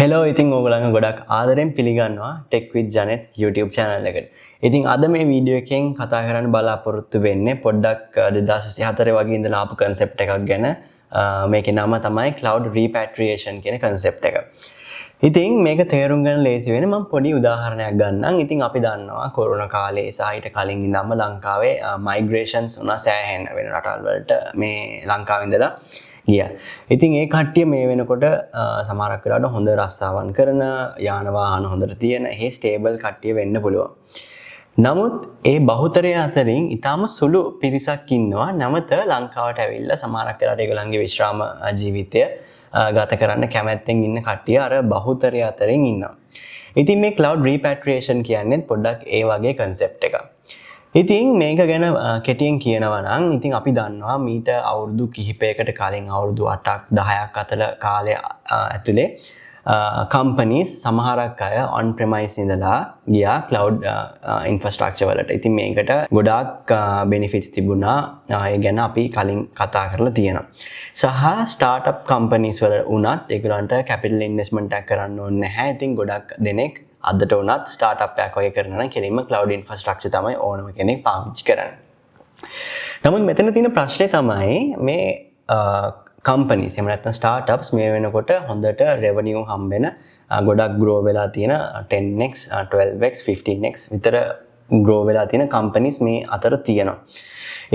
Hello ඉතින් ඕගලඟ ගොඩක් ආදරෙන් පිළිගන්නවා ටෙක් විත් ජනෙත් YouTube channel එකට. ඉතින් අද මේ වීඩියෝ එකෙන් කතා කරන්න බලාපොරොත්තු වෙන්නේ පොඩ්ඩක් 2024 වගේ ඉඳලා ආපු concept එකක් ගැන. මේකේ නම තමයි cloud repatriation කියන concept එක. ඉතින් මේක තේරුම් ගන්න ලේසි වෙන්නේ මම පොඩි උදාහරණයක් ගන්නම්. ඉතින් අපි දන්නවා කොරෝනා කාලේ සහ ඊට කලින් ඉඳන්ම ලංකාවේ migrations උනා සෑහෙන වෙන රටවල් වලට මේ ලංකාවේ ඉඳලා ගියා. ඉතින් ඒ කට්ටිය මේ වෙනකොට සමහරක් වෙලාවට හොඳ රස්සාවන් කරන යාන වාහන හොඳට තියෙන ඒ ස්ටේබල් කට්ටිය වෙන්න පුළුවන්. නමුත් ඒ බහුතරය අතරින් ඊටාම සුළු පිරිසක් ඉන්නවා නැවත ලංකාවට ඇවිල්ලා සමහරක් වෙලාවට ඒගොල්ලන්ගේ විශ්‍රාම ජීවිතය ගත කරන්න කැමැත්තෙන් ඉන්න කට්ටිය අර බහුතරය අතරින් ඉන්නවා. ඉතින් මේ cloud repatriation කියන්නේ පොඩ්ඩක් ඒ වගේ concept එකක්. ඉතින් මේක ගැන කෙටියෙන් කියනවා නම් ඉතින් අපි දන්නවා මීට අවුරුදු කිහිපයකට කලින් අවුරුදු 8ක් 10ක් අතර කාලය ඇතුලේ companies සමහරක් අය on premise ඉඳලා ගියා cloud infrastructure වලට. ඉතින් මේකට ගොඩාක් benefits තිබුණා. ඒ ගැන අපි කලින් කතා කරලා තියෙනවා. සහ startup companies වල උනත් ඒගොල්ලන්ට capital investment එකක් කරන්න ඕනේ නැහැ. ඉතින් ගොඩක් දෙනෙක් අදට උනත් ස්ටාර්ට්අප් එකක් වගේ කරනවා නම් කෙලින්ම cloud infrastructure තමයි ඕනම කෙනෙක් පාවිච්චි කරන්නේ. නමුත් මෙතන තියෙන ප්‍රශ්නේ තමයි මේ companies එහෙම නැත්නම් startups මේ වෙනකොට හොඳට revenue හම්බෙන ගොඩක් grow වෙලා තියෙන 10x 12x 15x විතර grow වෙලා තියෙන companies මේ අතර තියෙනවා.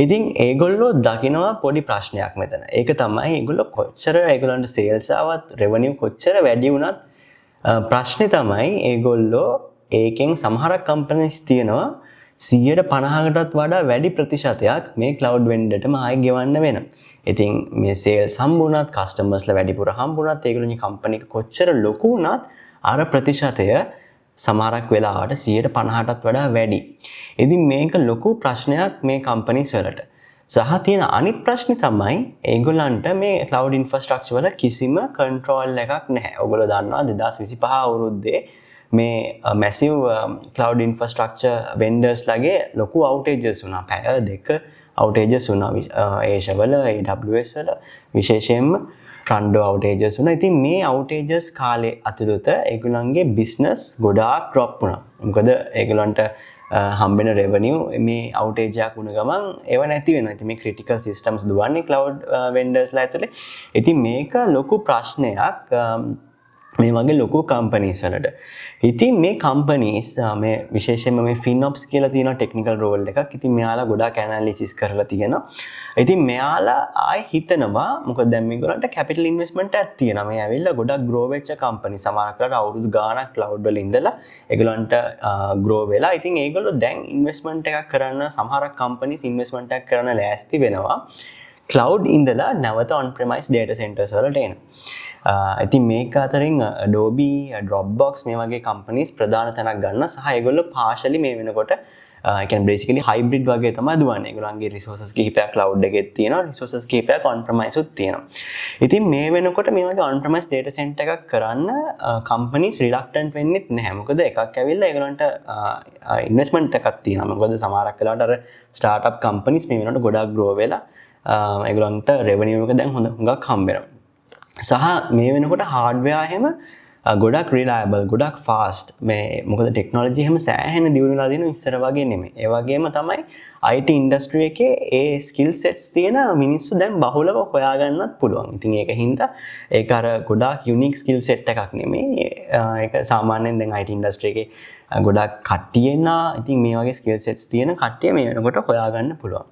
ඉතින් ඒගොල්ලෝ දකිනවා පොඩි ප්‍රශ්නයක් මෙතන. ඒක තමයි ඒගොල්ලෝ කොච්චර ඒගොල්ලන්ට sales ආවත් revenue කොච්චර වැඩි වුණත් ප්‍රශ්නේ තමයි ඒගොල්ලෝ ඒකෙන් සමහරක් කම්පනීස් තියෙනවා 150කටත් වඩා වැඩි ප්‍රතිශතයක් මේ cloud vendorටම ආයෙ ගෙවන්න වෙන. ඉතින් මේ sales හම්බුණත් customers ලා වැඩිපුර හම්බුණත් ඒගොල්ලෝගේ කම්පැනි එක කොච්චර ලොකු වුණත් අර ප්‍රතිශතය සමහරක් වෙලාවට 150කටත් වඩා වැඩි. ඉතින් මේක ලොකු ප්‍රශ්නයක් මේ කම්පනීස් වලට. සහ තියෙන අනිත් ප්‍රශ්නේ තමයි ඒගොල්ලන්ට මේ cloud infrastructure වල කිසිම control එකක් නැහැ. ඔයගොල්ලෝ දන්නවා 2025 අවුරුද්දේ මේ massive cloud infrastructure vendors ලගේ ලොකු outages වුණා. පැය දෙක outages වුණා. Azure වල, AWS වල විශේෂයෙන්ම Trando outages වුණා. ඉතින් මේ outages කාලේ අතුරත ඒගොල්ලන්ගේ business ගොඩාක් drop වුණා. මොකද ඒගොල්ලන්ට හම්බෙන revenue මේ outage එකක් වුණ ගමන් ඒව නැති වෙනවා. ඉතින් මේ critical systems දුවන්නේ cloud vendors ලා ඇතුලේ. ඉතින් මේක ලොකු ප්‍රශ්නයක් මේ වගේ ලොකු companies වලට. ඉතින් මේ companies මේ විශේෂයෙන්ම මේ FinOps කියලා තියෙන technical role එකක්. ඉතින් මෙයාලා ගොඩාක් analysis කරලා තියෙනවා. ඉතින් මෙයාලා ආයි හිතනවා මොකද දැන් මේගොල්ලන්ට capital investment එකක් තියෙනවා. මේ ඇවිල්ලා ගොඩක් grow වෙච්ච company සමහරක් වෙලාවට අවුරුදු ගාණක් cloud වල ඉඳලා ඒගොල්ලන්ට grow වෙලා. ඉතින් ඒගොල්ලෝ දැන් investment එකක් කරන්න සමහරක් companies investment එකක් කරන්න ලෑස්ති වෙනවා. cloud ඉඳලා නැවත on premise data centers වලට එනවා. ඉතින් මේක අතරින් Adobe, Dropbox මේ වගේ companies ප්‍රධාන තැනක් ගන්න සහ ඒගොල්ලෝ partially මේ වෙනකොට ඒ කියන්නේ basically hybrid වගේ තමයි දුවන්නේ. ඒගොල්ලන්ගේ resources කිහිපයක් cloud එකේ තියෙනවා, resources කිහිපයක් on premise උත් තියෙනවා. ඉතින් මේ වෙනකොට මේ වගේ on premise data center එකක් කරන්න companies reluctant වෙන්නෙත් නැහැ. මොකද එකක් ඇවිල්ලා ඒගොල්ලන්ට investment එකක් තියෙනවා. මොකද සමහරක් වෙලාවට අර startup companies මේ වෙනකොට ගොඩක් grow වෙලා ඒගොල්ලන්ට revenue එක දැන් හුඟක් හම්බ වෙනවා. සහ මේ වෙනකොට hardware එහෙම ගොඩක් reliable ගොඩක් fast මේ මොකද technology එහෙම සෑහෙන දියුණු වෙලා දිනන ඉස්සර වගේ නෙමෙයි. ඒ වගේම තමයි IT industry එකේ ඒ skill sets තියෙන මිනිස්සු දැන් බහුලව හොයාගන්නත් පුළුවන්. ඉතින් ඒක හින්දා ඒක අර ගොඩක් unique skill set එකක් නෙමෙයි. ඒක සාමාන්‍යයෙන් දැන් IT industry එකේ ගොඩක් කට්ටිය එනවා. ඉතින් මේ වගේ skill sets තියෙන කට්ටිය මේ වෙනකොට හොයාගන්න පුළුවන්.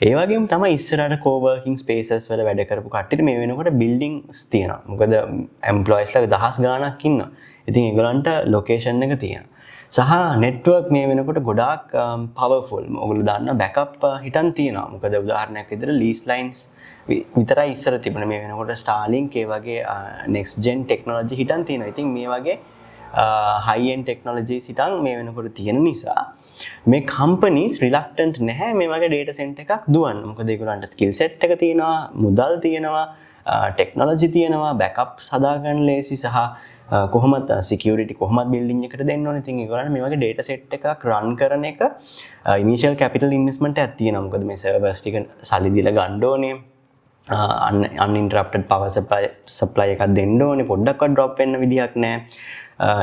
ඒ වගේම තමයි ඉස්සරහට co-working spaces වල වැඩ කරපු කට්ටියට මේ වෙනකොට buildings තියෙනවා. මොකද employees ලා දහස් ගාණක් ඉන්නවා. ඉතින් ඒගොල්ලන්ට location එක තියෙනවා. සහ network මේ වෙනකොට ගොඩාක් powerful. ඔයගොල්ලෝ දන්නා backup හිටන් තියෙනවා. මොකද උදාහරණයක් විදිහට lease lines විතරයි ඉස්සර තිබුණේ. මේ වෙනකොට Starlink ඒ වගේ next gen technology හිටන් තියෙනවා. ඉතින් මේ වගේ high end technologies හිටන් මේ වෙනකොට තියෙන නිසා මේ companies reluctant නැහැ මේ වගේ data center එකක් දුවන්න. මොකද ඒගොල්ලන්ට skill set එක තියෙනවා, මුදල් තියෙනවා, technology තියෙනවා, backups හදාගන්න ලේසි සහ කොහොමද security කොහොමද building එකට දෙන්න ඕනේ. ඉතින් ඒගොල්ලන්ට මේ වගේ data set එකක් run කරන එක initial capital investment එකක් තියෙනවා. මොකද මේ servers ටික සල්ලි දීලා ගන්න ඕනේ. uninterrupted power supply එකක් දෙන්න ඕනේ. පොඩ්ඩක්වත් drop වෙන්න විදියක් නැහැ.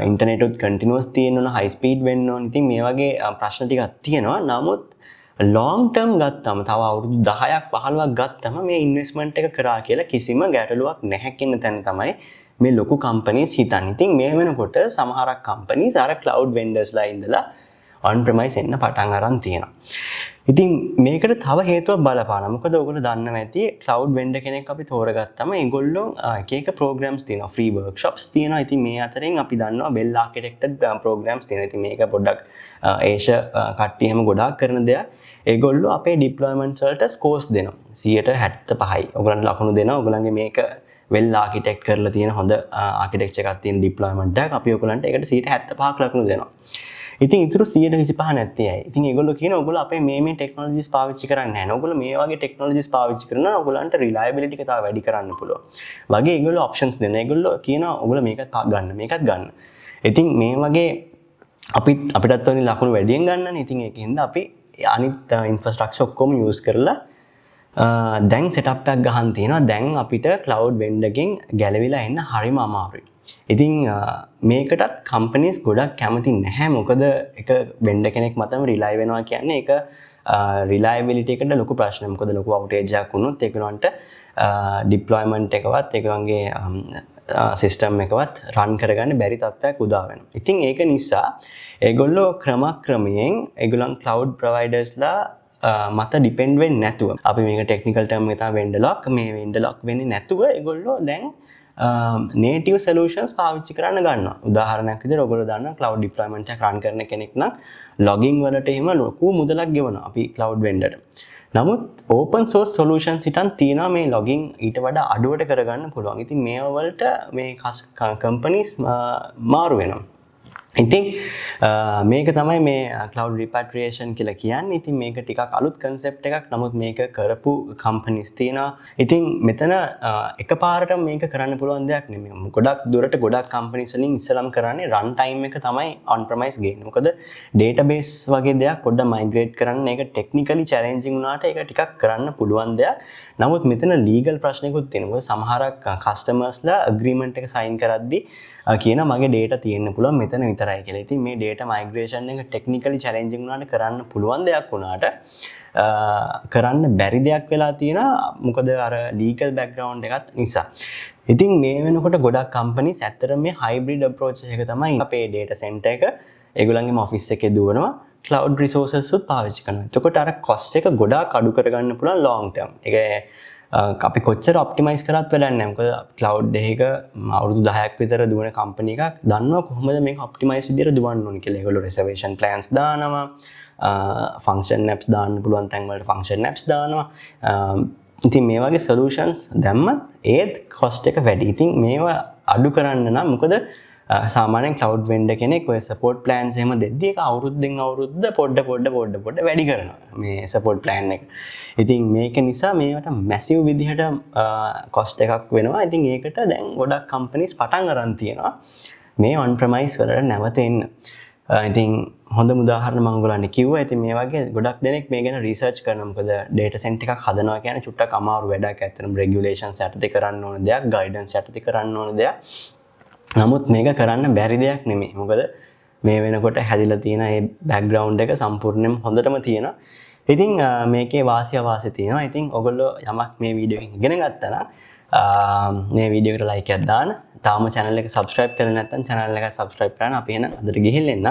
ඉන්ටර්නෙට් උත් continuous තියෙන්න ඕන, high speed වෙන්න ඕන. ඉතින් මේ වගේ ප්‍රශ්න ටිකක් තියෙනවා. නමුත් long term ගත්තම තව අවුරුදු 10ක් 15ක් ගත්තම මේ investment එක කරා කියලා කිසිම ගැටලුවක් නැහැ කියන තැන තමයි මේ ලොකු companies හිතන්නේ. ඉතින් මේ වෙනකොට සමහරක් companies අර cloud vendors ලා ඉඳලා on premise එන්න පටන් අරන් තියෙනවා. ඉතින් මේකට තව හේතුවක් බලපානවා. මොකද ඔයගොල්ලෝ දන්නවා ඇති cloud vendor කෙනෙක් අපි තෝරගත්තම ඒගොල්ලෝ එක එක programs තියෙනවා, free workshops තියෙනවා. ඉතින් මේ අතරින් අපි දන්නවා well architected programs තියෙනවා. ඉතින් මේක පොඩ්ඩක් Asia කට්ටිය හැම ගොඩාක් කරන දෙයක්. ඒගොල්ලෝ අපේ deployment වලට scores දෙනවා. 75යි. ඔයගොල්ලන්ට ලකුණු දෙනවා. ඔයගොල්ලන්ගේ මේක well architect කරලා තියෙන හොඳ architecture එකක් තියෙන deployment එකක් අපි ඔයගොල්ලන්ට ඒකට 75ක් ලකුණු දෙනවා. ඉතින් ඉතුරු 125 නැත්තේ ඇයි? ඉතින් ඒගොල්ලෝ කියන ඔයගොල්ලෝ අපේ මේ ටෙක්නොලොජිස් පාවිච්චි කරන්නේ නැහැ. ඔයගොල්ලෝ මේ වගේ ටෙක්නොලොජිස් පාවිච්චි කරනවා ඔයගොල්ලන්ට රිලයබිලිටි එක තව වැඩි කරන්න පුළුවන්. වගේ ඒගොල්ලෝ ඔප්ෂන්ස් දෙනවා. ඒගොල්ලෝ කියනවා ඔයගොල්ලෝ මේකත් ගන්න, මේකත් ගන්න. ඉතින් මේ වගේ අපිටත් වගේ ලකුණු වැඩියෙන් ගන්නනේ. ඉතින් ඒකින්ද අපි අනිත් ඉන්ෆ්‍රාස්ට්‍රක්චර් ඔක්කොම යූස් කරලා දැන් සෙටප් එකක් ගහන් තියෙනවා. දැන් අපිට cloud vendor එකෙන් ගැලවිලා එන්න හරිම අමාරුයි. ඉතින් මේකටත් කම්පනීස් ගොඩක් කැමති නැහැ. මොකද එක vendor කෙනෙක් මතම රිලයි වෙනවා කියන්නේ ඒක රිලයබිලිටි එකට ලොකු ප්‍රශ්නයක්. මොකද ලොකු අවුටේජ් එකක් වුණොත් ඒගොල්ලන්ට ඩිප්ලොයිමන්ට් එකවත් ඒගොල්ලන්ගේ සිස්ටම් එකවත් රන් කරගන්න බැරි තත්ත්වයක් උදා වෙනවා. ඉතින් ඒක නිසා ඒගොල්ලෝ ක්‍රමක්‍රමයෙන් ඒගොල්ලන් cloud providersලා මත ඩිපෙන්ඩ් වෙන්නේ නැතුව අපි මේක ටෙක්නිකල් ටර්ම් එක තමයි vendor lock. මේ vendor lock වෙන්නේ නැතුව ඒගොල්ලෝ දැන් native solutions පාවිච්චි කරන්න ගන්නවා. උදාහරණයක් විදිහට ඔයගොල්ලෝ දන්නවා cloud deployment එක run කරන කෙනෙක් නම් logging වලට එහෙම ලොකු මුදලක් ගෙවනවා අපි cloud vendor ට. නමුත් open source solutions හිටන් තියෙනවා මේ logging ඊට වඩා අඩුවට කරගන්න පුළුවන්. ඉතින් මේවා වලට මේ companies මාරු වෙනවා. ඉතින් මේක තමයි මේ cloud repatriation කියලා කියන්නේ. ඉතින් මේක ටිකක් අලුත් concept එකක්. නමුත් මේක කරපු companies තියෙනවා. ඉතින් මෙතන එකපාරට මේක කරන්න පුළුවන් දෙයක් නෙමෙයි. ගොඩක් දුරට ගොඩක් companies වලින් ඉස්සලම් කරන්නේ run time එක තමයි on premise ගේන්නේ. මොකද database වගේ දෙයක් පොඩ්ඩක් migrate කරන්න ඒක technically challenging වුණාට ඒක ටිකක් කරන්න පුළුවන් දෙයක්. නමුත් මෙතන legal ප්‍රශ්නකුත් තියෙනවා. සමහරක් customers ලා agreement එක sign කරද්දී කියන මගේ data තියෙන්න පුළුවන් මෙතන විතරයි කියලා. ඉතින් මේ data migration එක technically challenging වුණාට කරන්න පුළුවන් දෙයක් වුණාට කරන්න බැරි දෙයක් වෙලා තියෙනවා. මොකද අර legal background එකත් නිසා. ඉතින් මේ වෙනකොට ගොඩක් companies ඇත්තටම මේ hybrid approach එක තමයි අපේ data center එක ඒගොල්ලන්ගේම office එකේ දුවනවා cloud resources උත් පාවිච්චි කරනවා. එතකොට අර cost එක ගොඩාක් අඩු කරගන්න පුළුවන් long term. ඒක අපි කොච්චර ඔප්ටිමයිස් කරත් වැඩක් නැහැ. මොකද cloud එකක අවුරුදු 10ක් විතර දුවන කම්පැනි එකක් දන්නවා කොහොමද මේක ඔප්ටිමයිස් විදියට දුවන්න ඕනේ කියලා. ඒගොල්ලෝ reservation plans දානවා, function apps දාන්න පුළුවන් තැන් වලට function apps දානවා. ඉතින් මේ වගේ solutions දැම්මත් ඒත් cost එක වැඩි. ඉතින් මේවා අඩු කරන්න නම් මොකද සාමාන්‍යයෙන් cloud vendor කෙනෙක් ඔය support plans එහෙම දෙද්දී ඒක අවුරුද්දෙන් අවුරුද්ද පොඩ වැඩි කරනවා මේ support plan එක. ඉතින් මේක නිසා මේවට massive විදිහට cost එකක් වෙනවා. ඉතින් ඒකට දැන් ගොඩක් companies පටන් අරන් තියෙනවා මේ on premise වලට නැවත එන්න. ඉතින් හොඳ උදාහරණ මම ඔයගොල්ලන්ට කිව්වා. ඉතින් මේ වගේ ගොඩක් දෙනෙක් මේ ගැන රිසර්ච් කරනවා. මොකද data center එකක් හදනවා කියන්නේ චුට්ටක් අමාරු වැඩක්. ඇත්තටම regulations යටතේ කරන්න ඕන දෙයක්, guidance යටතේ කරන්න ඕන දෙයක්. නමුත් මේක කරන්න බැරි දෙයක් නෙමෙයි. මොකද මේ වෙනකොට හැදිලා තියෙන මේ බෑග්ග්‍රවුන්ඩ් එක සම්පූර්ණයෙන්ම හොඳටම තියෙනවා. ඉතින් මේකේ වාසි අවාසි තියෙනවා. ඉතින් ඔයගොල්ලෝ යමක් මේ වීඩියෝ එකෙන් ඉගෙන ගත්තා නම් මේ වීඩියෝ එකට ලයික් එකක් දාන්න. තාම channel එක subscribe කරලා නැත්නම් channel එක subscribe කරන්න. අපි එහෙනම් අදට ගිහින් එන්න.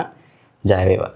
ජය වේවා.